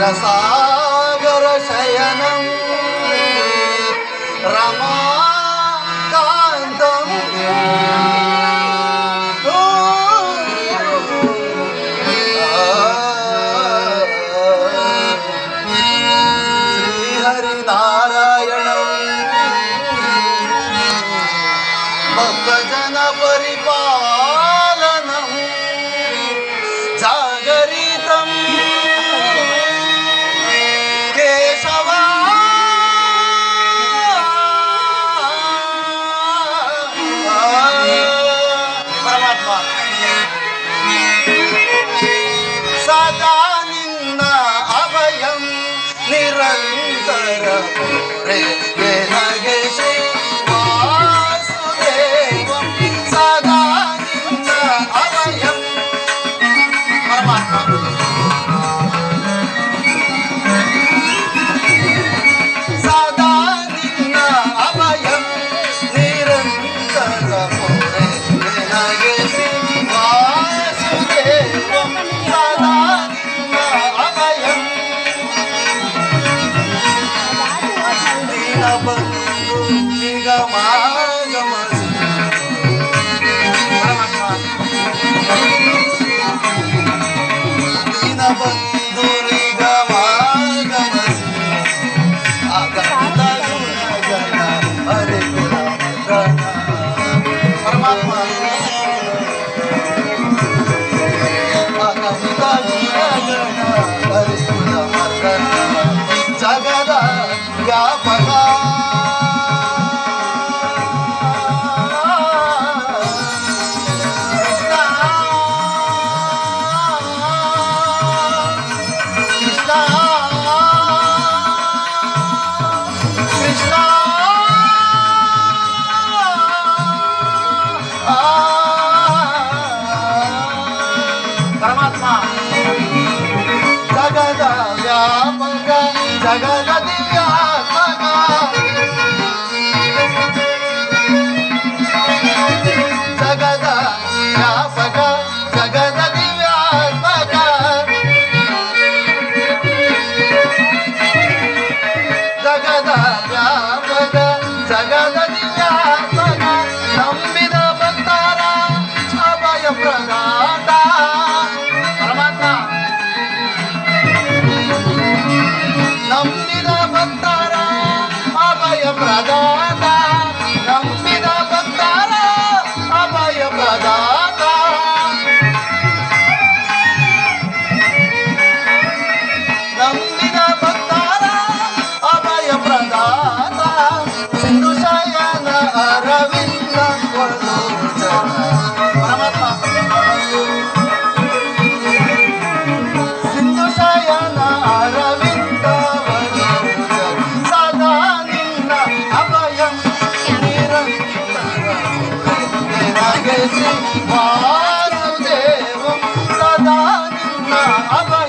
क्षीरसागर शयनं रमाकान्तं श्रीहरिनारायणं भक्तजन परिपालनं जागरितं केशवा परमात्मा सदा निन्न अभयं निरंतर रे नगे श्री वासुदेवं सदा निन्न अभयं परमात्मा सदा निन्न अभयं निरंतर रे नगे श्री वासुदेवं सदा निन्न अभयं दीनबंधु निगमागमसि परमात्मा दीनबंधु निगमागमसि आगत गुणगण हरे गुणगण परमात्मा आगत गुणगण हरे गुणगण जगद व्यापक परमात्मा जगद व्यापक जगद दिव्यात्मक जगद व्यापक जगद दिव्यात्मक जगद व्यापक जगद दिव्यात्मक ನಂಬಿದ ಭಕ್ತರ ಅಭಯ ಪ್ರದಾತ ಪರಮಾತ್ಮ ನಂಬಿದ ಭಕ್ತರ ಅಭಯ ಪ್ರದಾತ ನಂಬಿದ ಭಕ್ತರ ಅಭಯ ಪ್ರದಾತ ನಂಬಿದ ಭಕ್ತರ ಅಭಯ ಪ್ರದಾತ ಸಿಂಧು ಶಯನ ಅರವಿಂದ ವಲ್ಲೋಚನ ಪರಮಾತ್ಮ ಸಿಂಧು ಶಯನ ಅರವಿಂದ ವಲ್ಲೋಚನ ಸದಾ ನಿನ್ನ ಅಭಯಂ ನಿರಂತರ ನಗೆ ಶ್ರೀ ವಾಸುದೇವಂ ಸದಾ ನಿನ್ನ ಅಭಯ